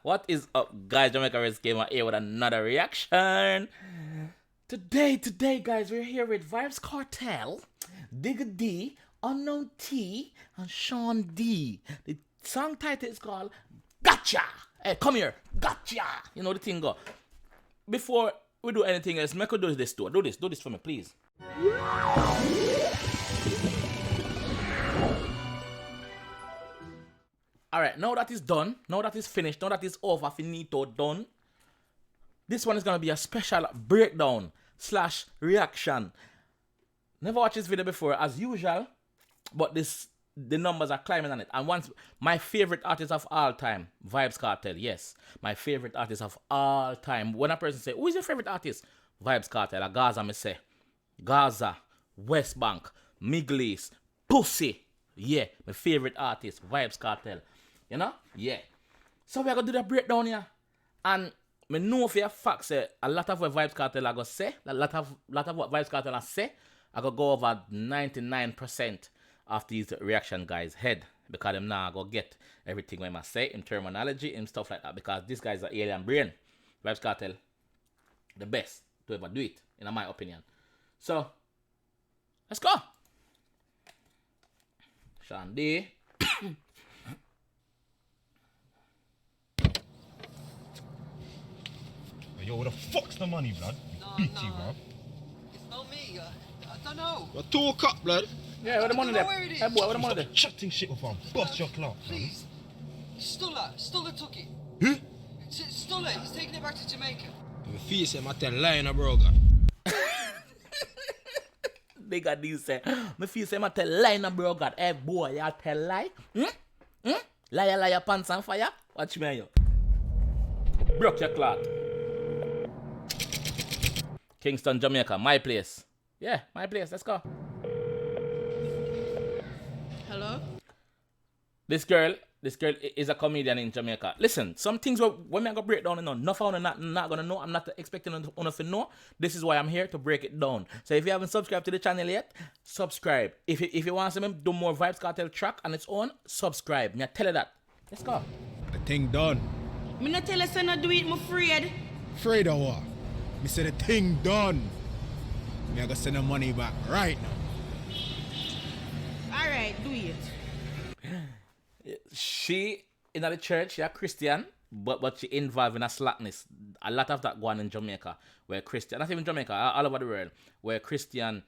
What is up, guys? JAMAICA'S came out here with another reaction. Today, guys, we're here with Vybz Kartel, Digga D, Unknown T, and Sean D. The song title is called Gotcha. Hey, come here, Gotcha. You know the thing go. Before we do anything else, make us do this too. Do this for me, please. Alright, now that it's done, now that it's finished, now that it's over, finito, done, this one is going to be a special breakdown / reaction. Never watched this video before, as usual, but the numbers are climbing on it. And once, my favorite artist of all time, Vybz Kartel, yes, my favorite artist of all time. When a person say, who is your favorite artist? Vybz Kartel, a Gaza, me say. Gaza, West Bank, Middle East, Pussy. Yeah, my favorite artist, Vybz Kartel. You know? Yeah. So we're going to do the breakdown here. And I know for a fact, say, a lot of what Vybz Kartel are going to say, a lot of what Vybz Kartel are say, I going to go over 99% of these reaction guys' head. Because I'm now going to get everything when I say, in terminology and stuff like that. Because this guy's an alien brain. Vybz Kartel, the best to ever do it, in my opinion. So, let's go. Sean D. Yo, where the fuck's the money, blood? Bitchy, bro. It's not me. I don't know. You're too up, blood. Yeah, where the money there? Hey boy, where the money there? Chatting shit with him. Bust your clout. Please. Stuller took it. Huh? Stuller, he's taking it back to Jamaica. My face him, I tell lying a broker. They got these say, my face say, I tell lie na bro God. Hey boy, you tell lie? Liar, pants on fire? Watch me yo. Broke your cloth. Kingston, Jamaica, my place. Yeah, my place. Let's go. Hello? This girl is a comedian in Jamaica. Listen, some things when I go break down, nothing I'm not gonna know. I'm not expecting enough to know. This is why I'm here to break it down. So if you haven't subscribed to the channel yet, subscribe. If you want to do more Vybz Kartel track on its own, subscribe. Me I tell you that. Let's go. The thing done. Me not tell us I not do it, I'm afraid. Afraid of what? Me say the thing done. Me I go send the money back right now. Alright, do it. She in the church, she a Christian, but she involved in a slackness. A lot of that going in Jamaica, where Christian, not even Jamaica, all over the world, where Christian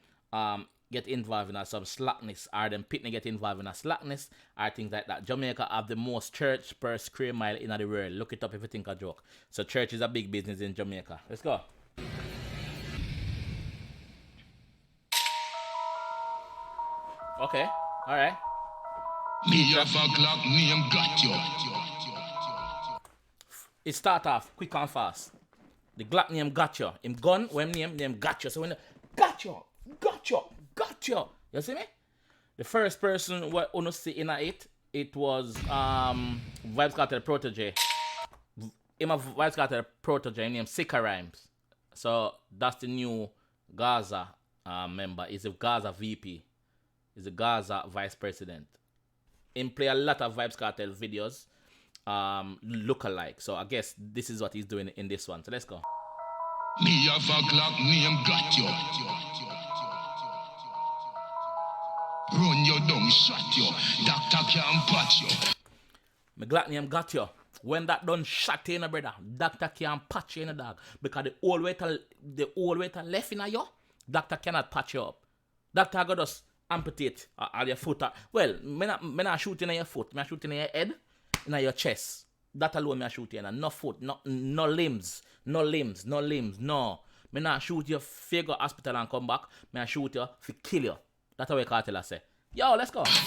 get involved in some slackness, or them pitney get involved in a slackness, or things like that. Jamaica have the most church per square mile in the world. Look it up if you think a joke. So church is a big business in Jamaica. Let's go. Okay, all right. Me have a Glock name got you. It start off quick and fast. The Glock name got you. Him gun, when name got you. So when got you. You see me? The first person what you see in it was Vybz Kartel protege. Him a Vybz Kartel protege named Sika Rhymes. So that's the new Gaza member. He's a Gaza VP. He's a Gaza vice president. Him play a lot of Vybz Kartel videos, look-alike. So I guess this is what he's doing in this one. So let's go. Me have a Glock name got you. Run you down, shot you. Doctor can't patch you. My Glock name got you. When that done shot you in a brother, doctor can't patch you in a dog. Because the whole way to left in a you, doctor cannot patch you up. Doctor got us amputate all your foot. Well, me not shoot in your foot. Me shoot in your head, in your chest. That alone me shoot in. No foot, no limbs. No. Me not shoot you if you go hospital and come back. Me shoot you to kill you. That's how we Kartel say. Yo, let's go. Watch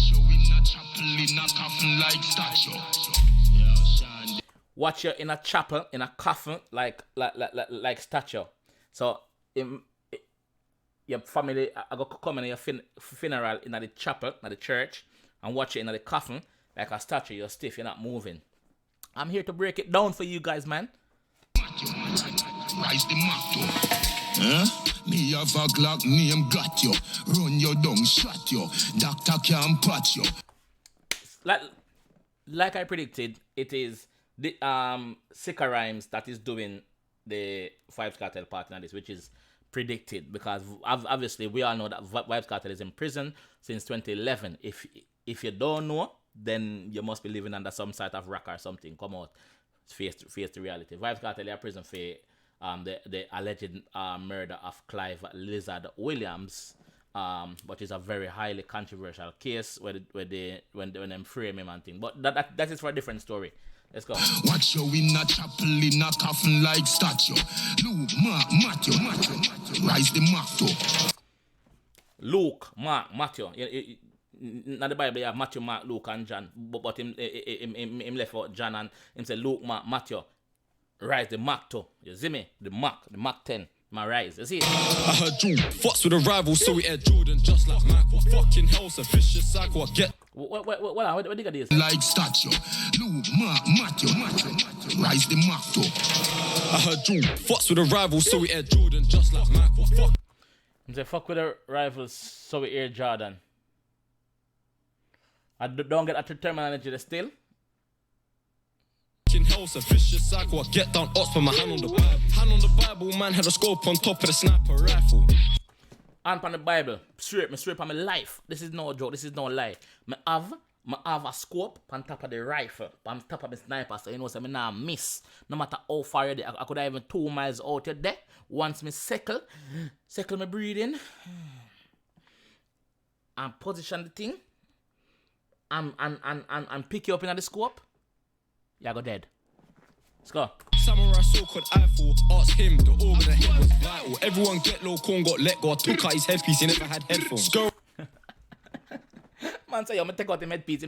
you in a chapel in a coffin like statue. Yo, Sean. Watch you in a chapel, in a coffin like statue. So your family I go come in your funeral in the chapel, in the church, and watch it in the coffin like a statue. You're stiff, you're not moving. I'm here to break it down for you guys, man. Rise the motto. Me have a Glock name got you. Run you down, shot you. Doctor can't patch you. Like I predicted, it is the Sicker Rhymes that is doing the Vybz Kartel part in this, which is predicted because obviously we all know that Vybz Kartel is in prison since 2011. If you don't know, then you must be living under some sort of rock or something. Come out, face the reality. Vybz Kartel is in prison for the alleged murder of Clive Lizard Williams, but it's a very highly controversial case when them frame him and thing. But that is for a different story. Let's go. Watch you in a chapel in a coffin like statue. Luke, Mark, Matthew. Rise the Matthew. Luke, Mark, Matthew. In the Bible, you have Matthew, Mark, Luke, and John. But him left out John and him say Luke, Mark, Matthew. Rise the Mark 2. You see me? The Mark 10. My rise. You see it? I heard Drew fucks with a rival, so we Air Jordan just like Michael. Fucking hell's a vicious cycle. I get. What Digga this? Like statue. Luke, Mark, Matthew. Rise the Matthew. I heard Drew fucks with a rival, so we Air Jordan just like Michael. He say fuck with the rivals, so we Air Jordan. I don't get a terminology still. Fucking hell's a vicious cycle. I get down ops with my hand on the Bible. Hand on the Bible, man had a scope on top of the sniper rifle. And on the Bible, straight on my life. This is no joke, this is no lie. I have a scope on top of the rifle, on top of the sniper, so you know, so I nah miss. No matter how far you're there, I could have even 2 miles out there. Once me settle my breathing, and position the thing, and pick you up in the scope, you go dead. Let's go. Samurai so called Eiffel, ask him, the orb of the head was vital. Everyone get low, corn got let go. I took out his headpiece, he never had headphones. Go. Man say yo, me take out him headpiece, he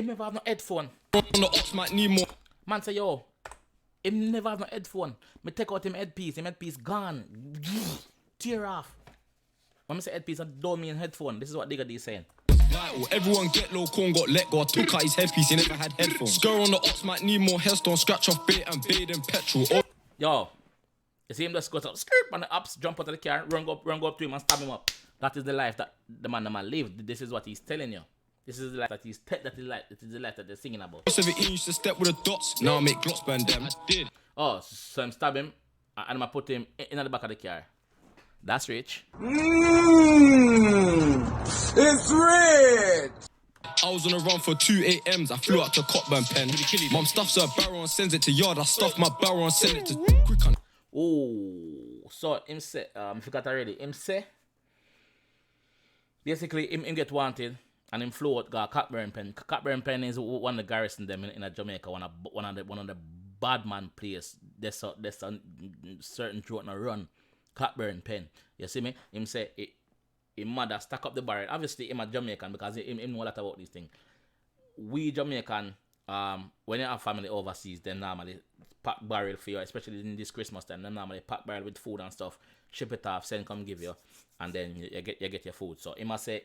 never have no headphone. On the ops might need more. Man say yo, he never have no headphone. Me take out him headpiece gone. Tear off. When me say headpiece, I don't mean headphone. This is what Digga is saying. Vital. Everyone get low, corn got let go. I took out his headpiece, he never had headphones. Go on the ops might need more headstone, scratch off bait and bait and petrol. Yo, you see him just go to skirt and the ops jump out of the car, run go up to him and stab him up. That is the life that the man lived. This is what he's telling you. This is the life that it is the life that they're singing about. 17 used to step with the dots. Now I make glots burn them. I did. Oh, so I'm stab him and I put him in the back of the car. That's rich. It's rich! I was on a run for 2 AMs. I flew out to Cockburn Pen. Mom stuffs her barrel and sends it to yard. I stuff my barrel and send it to quick on. Oh, so him say, forgot already. Him say, basically him get wanted and him flew out got Cockburn Pen. Cockburn Pen is one of the garrison them in Jamaica. One of the bad man place. There's a certain throat a run. Cockburn Pen. You see me? Him say him mother stack up the barrel. Obviously him a Jamaican because him know a lot about these things. We Jamaican, when you have family overseas, then normally pack barrel for you, especially in this Christmas time. Then normally pack barrel with food and stuff, ship it off, send come give you, and then you get your food. So him must say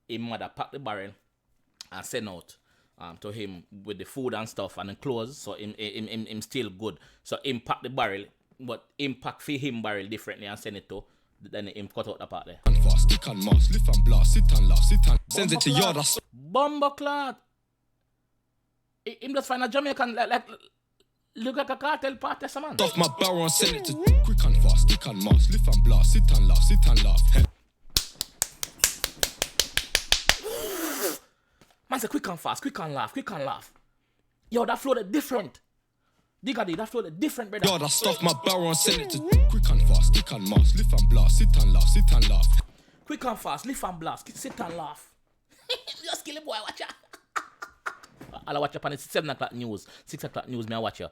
him mother pack the barrel and send out to him with the food and stuff and the clothes. So him still good. So him pack the barrel, but him pack for him barrel differently and send it to. Then him cut out the part there. And fast, stick and mask, lift and blast, sit and laugh, sit and sends it to yard. Bumbleclad. Him just find a Jamaican like look like a cartel party, some man. Stuff my barrel and send it to quick and fast, stick and mask, lift and blast, sit and laugh, sit and laugh. Man say quick and fast, quick and laugh. Yo, that flow different. Digga, that flow different, brother. Yard, I stuff my barrel and send it to quick and fast, stick and mask, lift and blast, sit and laugh, sit and laugh. Quick and fast, lift and blast, sit and laugh. Just kill the boy, watch ya. I'll watch up on the 7 o'clock news, 6 o'clock news, me I watch you.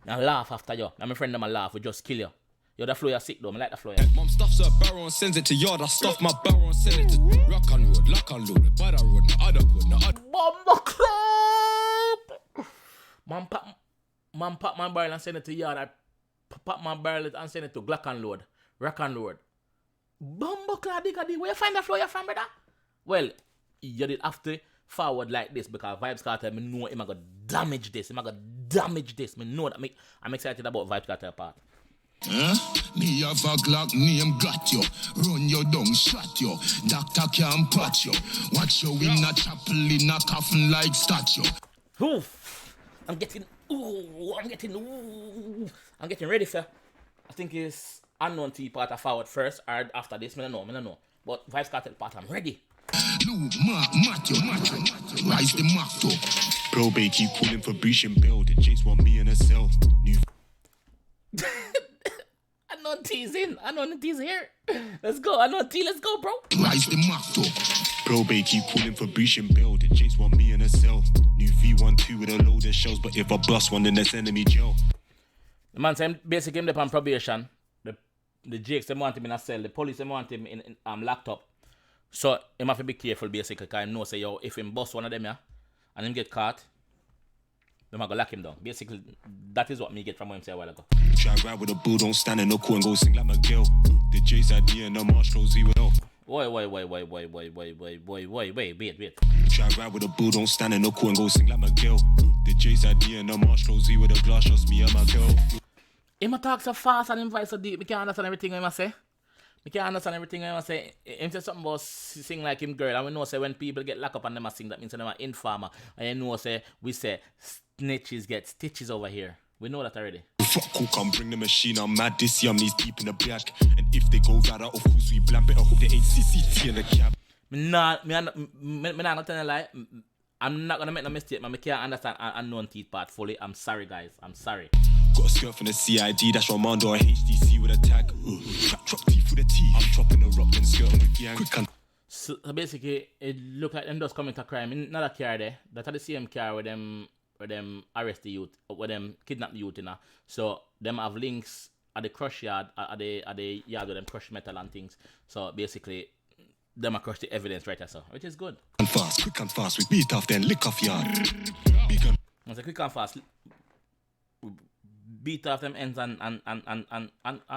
And laugh after you. And my friend them a laugh, we just kill you. Yo, that flow you're sick though, I like that flow. Mom stuffs her barrel and sends it to yard. I stuff my barrel and send it to rock and road, lock and load, by the road, no other road, no other. Bomber club! Man pack my barrel and send it to yard. I pack my barrel and send it to Glock and load, rock and load. Bomber club, Digga, where you find that flow you from, brother? Well, you did have to forward like this because Vybz Kartel, I know him I got damage this. Me know that I'm excited about Vybz Kartel part. Me have a Glock name got you. Run you down, shot you. Doctor can't patch you. Watch you in a chapel in a coffin like statue. Oof. I'm getting ready for. I think it's unknown T part of forward first or after this. I don't know. But Vybz Kartel part, I'm ready. Lou, Matthew. Rise the Matthew. Bro, they keep calling for breaching bail. The Jakes want me in a cell. New Unknown T's in. Unknown T's here. Let's go. Unknown T, let's go, bro. Rise the Matthew. Bro, they keep calling for breaching bail. The Jakes want me in a cell. New V12 with a load of shells. But if I bust one, then that's enemy jail. The man said basically him on probation. The Jakes, they want him in a cell. The police, they want him in locked up. So, he have to be careful basically, because he knows, say, yo, if him bust one of them, yeah, and him get caught, they might go lock him down. Basically, that is what me get from him say a while ago. Try ride with a bull, don't stand in no cool and go sing like my girl. The J's idea and the marshal Z with all. Wait. Try ride with a bull, don't stand in no cool and go sing like my girl. The J's idea and the marshal Z with a glass, just me and my girl. Him talk so fast and him voice so deep, I can't understand everything he say. I can't understand everything I say. Him say something about sing like him girl. And we know say when people get locked up and them a sing, that means them are informer. And you know say we say snitches get stitches over here. We know that already. Fuck who can bring the machine, I'm mad this year, I'm knees deep in the black. And if they go right out, of course we blamp it. I hope they ain't CCT in the cab. Me not gonna tell you a lie. I'm not gonna make no mistake, man. I can't understand unknown teeth part fully. I'm sorry guys, I'm sorry. Got a skirt from the CID, that's Romando or HDC with a tag. Trap teeth with a T. I'm chopping the rock and skirt on the gang. Quick and so basically, it look like them just commit a crime. In another car there, that are the same car where them arrest the youth, where them kidnap the youth, you know. So them have links at the crush yard, at the yard where them crush metal and things. So basically, them are crush the evidence right there, so which is good. quick and fast, we beat off then lick off yard. Big and I say quick and fast. Beat off them ends and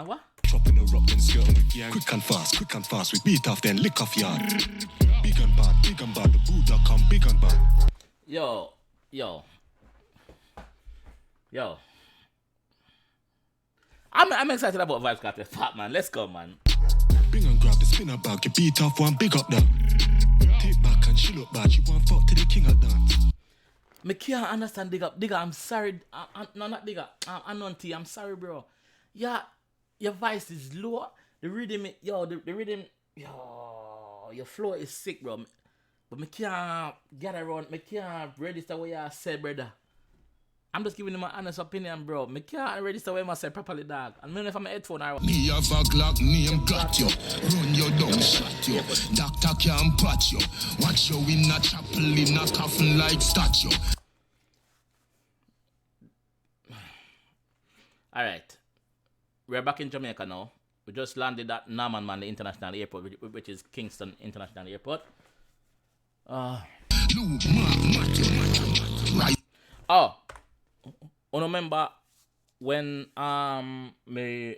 what? chopping the rock then skirt on the gang. Quick and fast, we beat off then lick off yard. Big and bad, the Buddha come big and bad. Yo. I'm excited about Vybz Kartel part, man. Let's go, man. Bring and grab the spinner bag, you beat off one big up there. Take back and she look bad, you want fuck to the king of dance. Me can't understand Digga, I'm sorry. No, not Digga. I'm on T. I'm sorry, bro. Yeah, your voice is low. The rhythm, the rhythm, your flow is sick, bro. But me can't get around. Me can't register what you said, brother. I'm just giving you my honest opinion, bro. Me can't register what I said properly, dog. And even if I'm a headphone, I Me have a Glock name got you. Run you down, shot you. Doctor can't patch you. Watch you in a chapel in a coffin like statue. All right. We're back in Jamaica now. We just landed at Norman Man, the international airport, which is Kingston International Airport. Oh, I remember when me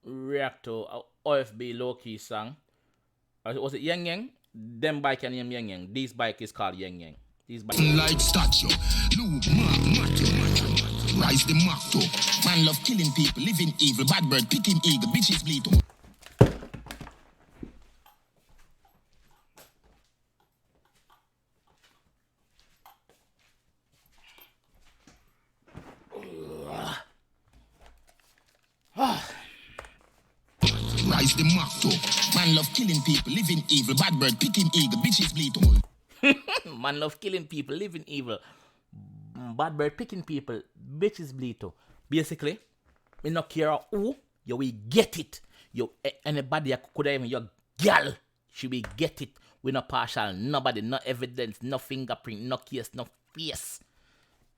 react to OFB low key song. Was it Yang Yang? Them bike and name Yang Yang. This bike is called Yang Yang. These bike like statue. Rise the motto. Man love killing people, living evil. Bad bird picking eagle, bitches bleed. Rise the motto. Man love killing people, living evil. Bad bird picking eagle, bitches bleed. Man love killing people, living evil. Bad bird picking people, bitches bleed too. Basically, we not care who, you will get it. You anybody could even your girl, she will get it. We not partial, nobody, no evidence, no fingerprint, no case, no face.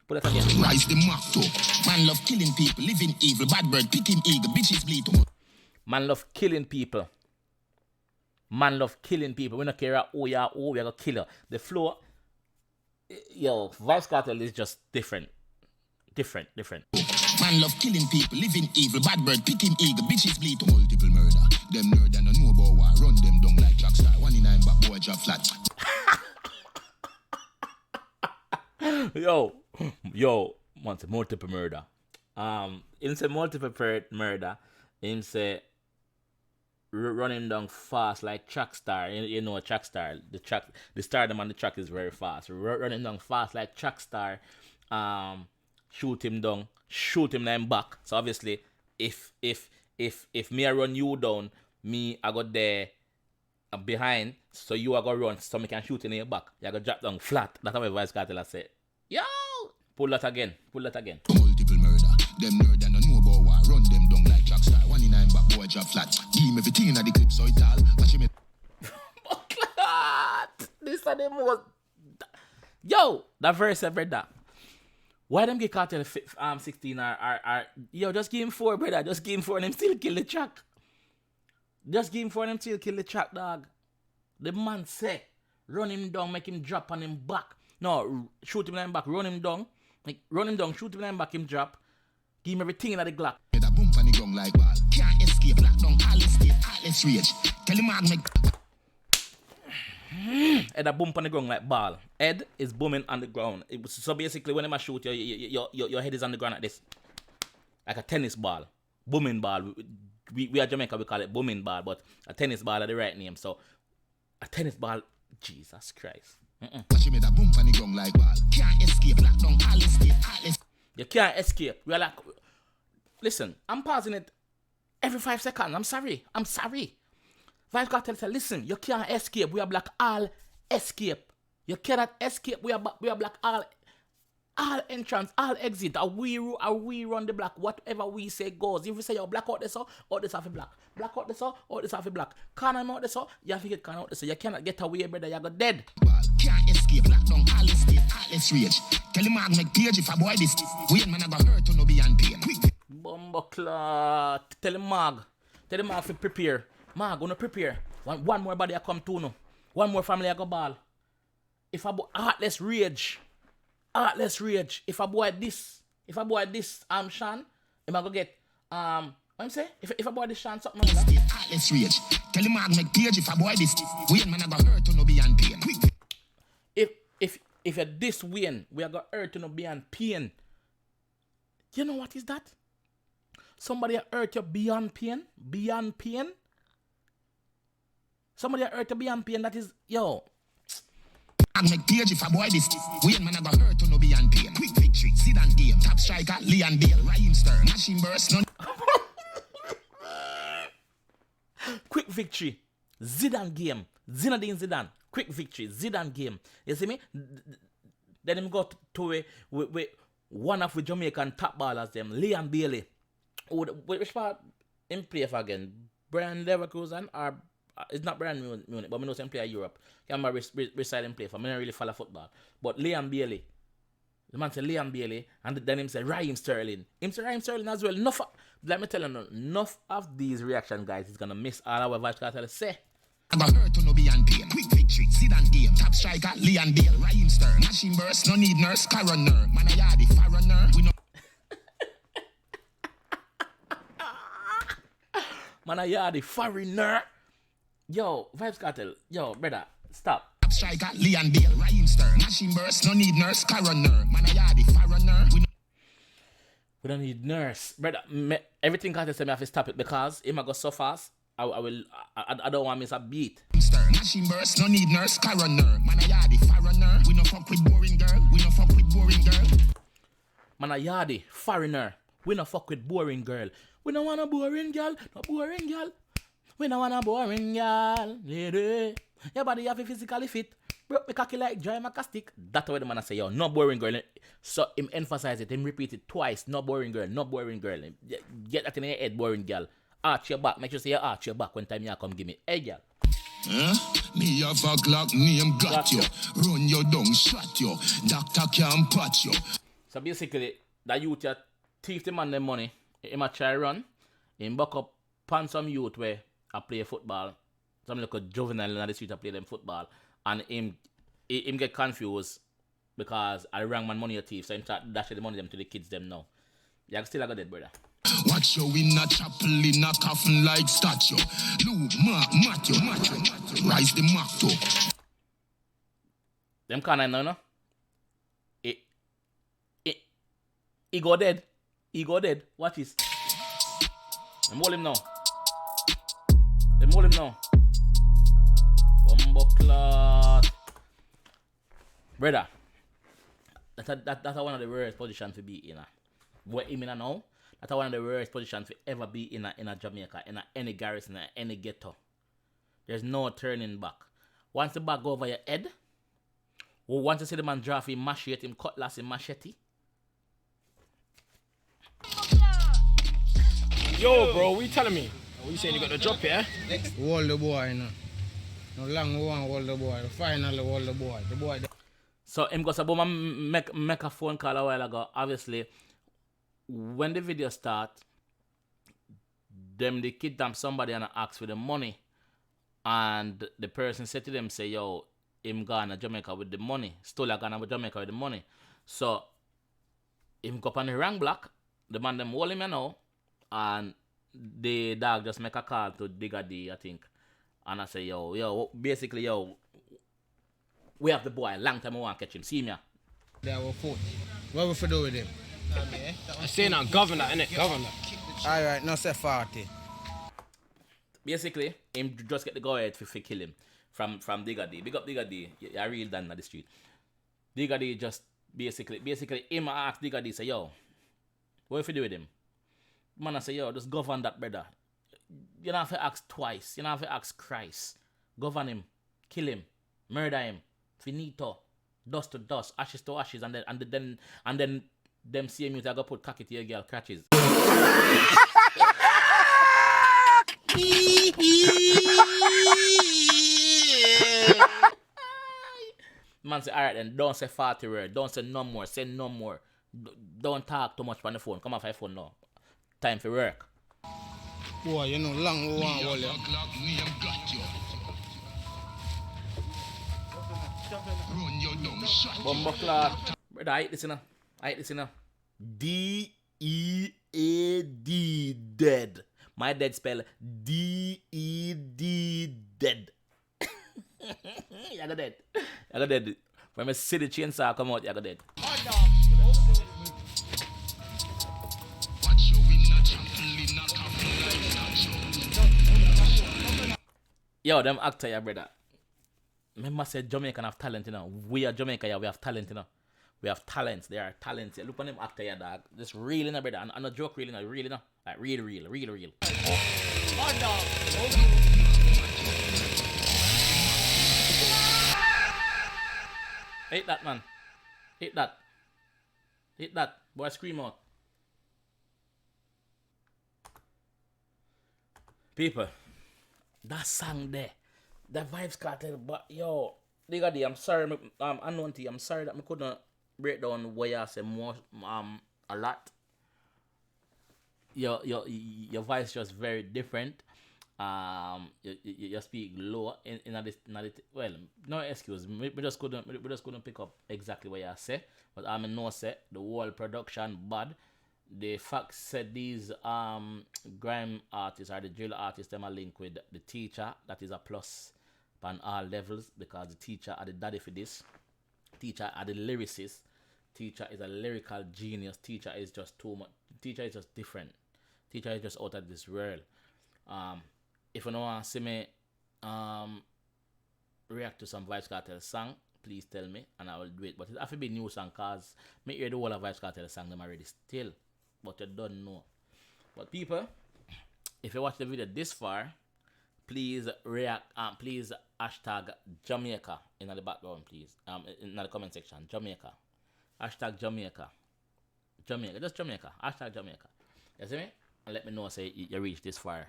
Put that again. Rise the motto. Man love killing people, living evil. Bad bird picking eagle, bitches bleed. Man love killing people. Man love killing people. We not care who you are, who we are gonna kill you. The flow. Yo, Vybz Kartel is just different. Man love killing people, living evil. Bad bird picking eagle, bitches bleed. Multiple murder. Them murder no know about war. Run them down like Jackstar. 1-9 back boy drop flat. Yo, want multiple murder. Him say multiple murder. Him say running down fast like track star. You know track star. The stardom on the track is very fast. Running down fast like track star. Shoot him down. Shoot him then back. So obviously, if me I run you down, me I got there behind, so you are gonna run, so me can shoot in your back. You gonna drop down flat. That's how my voice Kartel say. Yo, pull that again. Multiple murder. Them nerd and no know about war. Run them down like track star. 1 in 9 back boy drop flat. Give him everything in the clip so it all. Watch him. This is the most. Yo, that verse I read that. Why them get Kartel 16 or yo, just give him 4, brother. Just give him 4 and him still kill the track. Just give him 4 and him still kill the track, dog. The man say, run him down, make him drop on him back. No, shoot him in him back, run him down. Like, run him down, shoot him in him back, him drop. Give him everything in the Glock. With a bump on the ground like ball. Can't escape, lock down all this state, all this rage. Tell him I make... Head a bump on the ground like ball. Head is booming on the ground. So basically, when I shoot, your head is on the ground like this. Like a tennis ball. Booming ball. We are Jamaica, we call it booming ball, but a tennis ball are the right name. So, a tennis ball, Jesus Christ. She made a bump on the ground like ball. Can't escape, lock down all this state, all this... You can't escape. We are like, listen, I'm pausing it every 5 seconds. I'm sorry. Vybz Kartel say, listen, you can't escape. We are black, all escape. You cannot escape. We are black, all entrance, all exit. We run the black. Whatever we say goes. If we say you're black out there, so out this half a black. Black out there, so out this half a black. Corner out there, so you have to get corner out there, so you cannot get away, brother. You go dead. Can't escape, lock down all this state, all this rage. Tell him I make page if I boy this. Wait, man, I got hurt to no be on pain. Quick. Bumbleclot. Tell him Mag to prepare. Mag, gonna prepare. One more body I come to no. One more family I go ball. If I boy heartless rage. If I boy this, Shan, am I go get what I'm say? If I boy this Shan something like that. Heartless rage. Tell him I make page if I boy this. Wait, man, I got hurt to no be on pain. Quick. If you're this Wayne, we are gonna hurt to no beyond pain. You know what is that? Somebody hurt you beyond pain? Beyond pain? Somebody hurt you beyond pain, that is, yo. I make page if I boy this. Wait, man, I got hurt to no be on pain. Quick victory, Zidane game, top striker, Leon Bale, Raheem Sterling, machine burst, none. Quick victory, Zidane game, Zinedine Zidane. Quick victory, Zidane game. You see me? Then him go to one of the Jamaican top ballers, them, Leon Bailey. Which part him play for again? Brian Leverkusen or it's not Brian Munich, but I know him play in Europe. Can't remember which side him play for. I don't really follow football. But Leon Bailey. The man said Leon Bailey, and then him said Raheem Sterling. Him said Raheem Sterling as well. Let me tell you, enough of these reaction guys is gonna miss all our Vybz Kartel say. I got hurt to no be on pain. Quick victory, Zidane game, top striker, Leon Bale, Raheem Sterling, machine burst, no need nurse, coroner, man a yardy, foreigner, we no. Man a yardy, foreigner. Yo, Vybz Kartel, yo, brother, stop. Top striker, Leon Bale, Raheem Sterling, machine burst, no need nurse, coroner, man a yardy, foreigner, we don't need nurse, brother. Everything Kartel say me have to stop it because it might go so fast. I don't want to miss a beat. Machine burst, no need nurse, coroner. Man a yardy, foreigner. We no fuck with boring girl. Man a yardy, foreigner. We no fuck with boring girl. We don't want a boring girl, no boring girl. We don't want a boring girl, lady. Your body have to physically fit. Broke me cocky like dry stick. That's what the man say, yo, no boring girl. So him emphasize it, him repeat it twice. No boring girl, no boring girl. Get that in your head, boring girl. Arch your back. Make sure you arch your back when time you come give me. Hey, girl. Me have a Glock name got you. Run you down, shot you. Doctor can't patch you. So basically, that youth ya thief the man them money. He might try run. He buck up pan some youth where I play football. Some like a juvenile in the street I play them football. And him get confused because I rang man money a thief. So him start dashing the money them to the kids them now. You still got dead, brother. Watch you in a chapel in a coffin like statue. Luke, Matthew, rise the Matthew. Them can't know, no? He go dead. He go dead. Watch this. Them hold him now. Them hold him now. Bumbleclot. Brother. That's one of the worst positions to be in. What him in now? That's one of the worst positions to ever be in a Jamaica, in any garrison, in any ghetto. There's no turning back. Once the bag go over your head, or once you see the man draft him, machete him, cutlass him, machete. Yo, bro, what you telling me? What you saying? You got the drop here? Hold the boy, no. No long one, hold the boy. Finally, hold the boy. The boy. So him goes about make a phone call a while ago. Obviously, when the video start, they kidnap somebody and ask for the money. And the person said to them, say, yo, him gone to Jamaica with the money. Stole a gun to Jamaica with the money. So, him go up on the wrong block. The man them hold him now. And the dog just make a call to Digga D, I think. And I say, yo, basically, yo, we have the boy. Long time I want to catch him. See me? There were foot. What we for do with him? I'm saying that governor, innit? Governor. Alright, no say 40. Basically, him just get the go ahead for kill him from Digga D. Big up Digga D. I real done on the street. Digga D just basically him ask Digga D, say, yo, what if you do with him? Man, I say, yo, just govern that brother. You don't have to ask twice. You don't have to ask Christ. Govern him, kill him, murder him. Finito, dust to dust, ashes to ashes, and then them same youth are gonna put cocky to your girl crutches. Man say, alright then, don't say 40 words, don't say no more, say no more. Don't talk too much on the phone. Come off your phone now. Time for work. Boy, you know, long one, hold you. Bumbleclot. Brother, I hate this, you know. D-E-A-D, dead. My dead spell D-E-D, dead. You go dead. You go dead. When I see the chainsaw come out, you go dead. Yo, them actor, yeah, brother. Remember, said Jamaican have talent, you know. We are Jamaica, yeah, we have talent, you know. We have talents. There are talents. Yeah. Look on them actor, yeah, dog. Just real, you know, brother. And a joke, real, you know. Real, you know. Like, real. Hit that, man. Hit that. Boy, scream out. People, that song there, that Vybz Kartel, but yo, Digga D, I'm sorry, unknown to you, I'm sorry that I couldn't break down what you say more, a lot. Your voice just very different. You speak low in this, well, no excuse. We just couldn't pick up exactly what you say. But I know say the whole production bad. The fact said these grime artists or the drill artists them are linked with the teacher. That is a plus on all levels because the teacher are the daddy for this. Teacher are the lyricist. Teacher is a lyrical genius. Teacher is just too much. Teacher is just different. Teacher is just out of this world. If you don't want to see me react to some Vybz Kartel song, please tell me and I will do it. But it have to be new song because me hear the whole of Vybz Kartel song them already still. But you don't know. But people, if you watch the video this far, please react. Please hashtag Jamaica in the background, please. In the comment section, Jamaica. Hashtag Jamaica. Just Jamaica. Hashtag Jamaica. You see me? And let me know say you reach this far.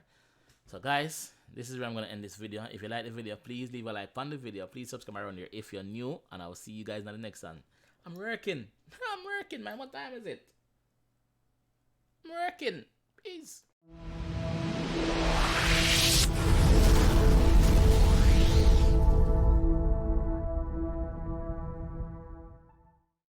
So guys, this is where I'm going to end this video. If you like the video, please leave a like on the video. Please subscribe around here if you're new. And I will see you guys in the next one. I'm working, man. What time is it? I'm working. Peace.